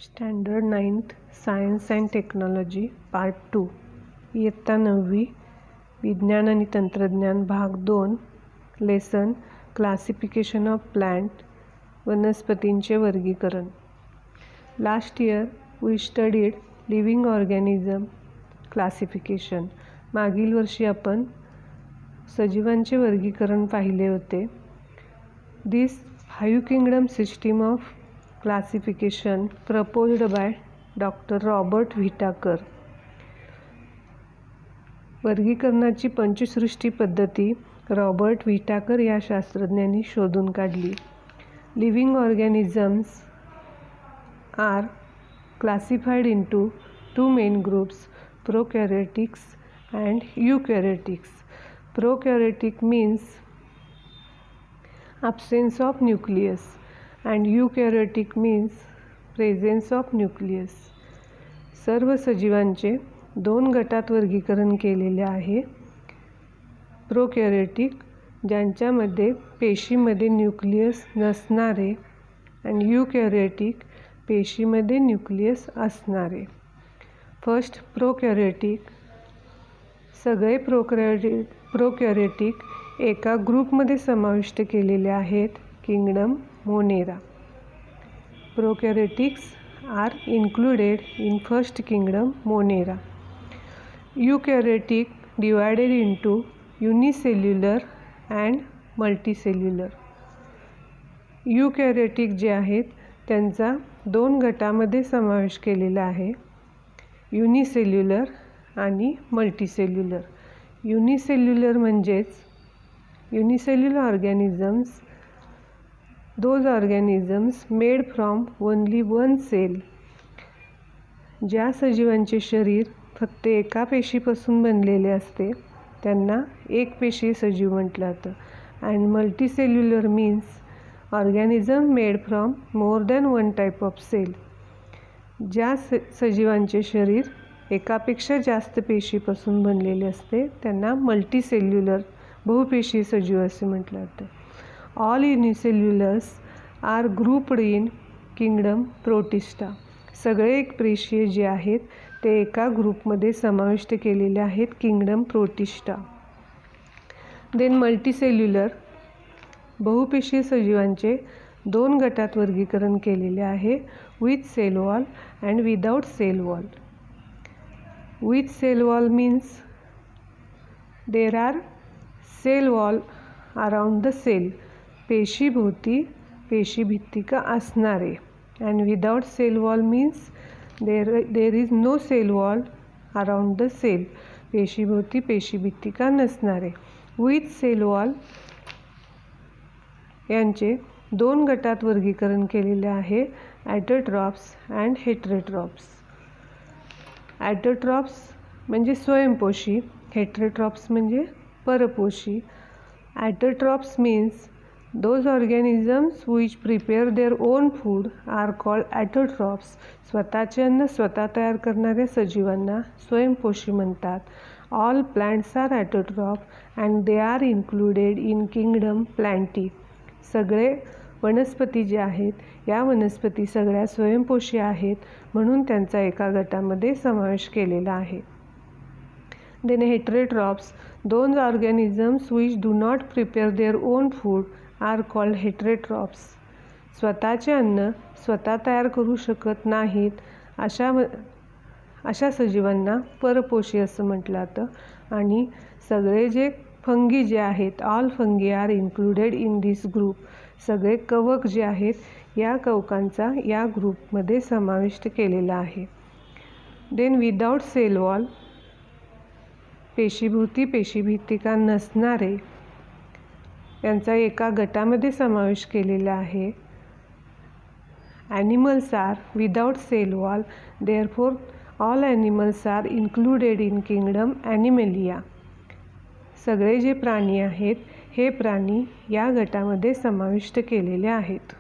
Standard 9th science and technology part 2 इयत्ता 9वी विज्ञान आणि तंत्रज्ञान भाग 2 लेसन क्लासिफिकेशन ऑफ प्लांट वनस्पतींचे वर्गीकरण. Last year we studied living organism classification. मागील वर्षी आपण सजीवांचे वर्गीकरण पाहिले होते. This 5 kingdom system of classification proposed by Dr. Robert Whittaker. वर्गीकरणाची पंचसृष्टी पद्धती रॉबर्ट व्हिटाकर या शास्त्रज्ञांनी शोधून काढली. Living organisms are classified into 2 main groups, prokaryotics and eukaryotics. Prokaryotic means absence of nucleus and eukaryotic means presence of nucleus. सर्व सजीवांचे 2 गटात वर्गीकरण केलेले आहे. प्रोकॅरियोटिक ज्यांच्यामध्ये पेशीमध्ये न्यूक्लियस नसणारे आणि यूकॅरियोटिक पेशीमध्ये न्यूक्लियस असणारे. फर्स्ट प्रोकॅरियोटिक. सगळे प्रोकॅरियोटिक एका ग्रुपमध्ये समाविष्ट केलेले आहेत, kingdom Monera. Prokaryotics are included in first kingdom Monera. Eukaryotic divided into unicellular and multicellular. Eukaryotic जे आहेत त्यांचा 2 गटामध्ये समावेश केलेला आहे, युनिसेल्युलर आणि मल्टीसेल्युलर. युनिसेल्युलर म्हणजेच unicellular organisms, those organisms made from only one cell. ज्या सजीवांचे शरीर फक्त एका पेशीपासून बनलेले असते त्यांना एक पेशी सजीव म्हटलं जातं. And multicellular means organism made from more than one type of cell. ज्या सजीवांचे शरीर एकापेक्षा जास्त पेशीपासून बनलेले असते त्यांना मल्टीसेल्युलर बहुपेशीय सजीव असे म्हटलं जातं. All unicellulars are grouped in kingdom Protista. सगळे एकपेशीय जे आहेत ते एका ग्रुपमध्ये समाविष्ट केलेले आहेत, किंगडम प्रोटिस्टा. देन मल्टीसेल्युलर बहुपेशीय सजीवांचे 2 गटात वर्गीकरण केलेले आहे, with cell wall and without cell wall. With cell wall means there are cell wall around the cell. पेशीभोवती पेशीभित्तिका असणारे. And without cell wall means there is no cell wall around the cell. पेशीभोवती पेशीभित्तिका नसणारे. With cell wall यांचे 2 गटात वर्गीकरण केलेले आहे, ॲटोट्रॉप्स अँड हेटेरोट्रॉप्स. ॲटोट्रॉप्स म्हणजे स्वयंपोषी, हेटेरोट्रॉप्स म्हणजे परपोषी. Autotrophs means those organisms which prepare their own food are called autotrophs. स्वतःचे अन्न स्वतः तयार करणाऱ्या सजीवांना स्वयंपोषी म्हणतात. All plants are autotroph and they are included in kingdom Plantae. सगळे वनस्पती जे आहेत या वनस्पती सगळ्या स्वयंपोषी आहेत म्हणून त्यांचा एका गटामध्ये समावेश केलेला आहे. Then heterotrophs, those organisms which do not prepare their own food are called heterotrophs. स्वतःचे अन्न स्वतः तयार करू शकत नाहीत अशा सजीवांना परपोषी असं म्हटलं जातं. आणि सगळे जे फंगी जे आहेत, all fungi are included in this group. सगळे कवक जे आहेत या कवकांचा या ग्रुपमध्ये समाविष्ट केलेला आहे. देन विदाउट सेल वॉल पेशीभोवती पेशीभित्तिका नसणारे यांचा एका गटामध्ये समावेश केलेला आहे. Animals are without cell wall, therefore all animals are included in kingdom Animalia. सगळे जे प्राणी आहेत हे प्राणी या गटामध्ये समाविष्ट केलेले आहेत.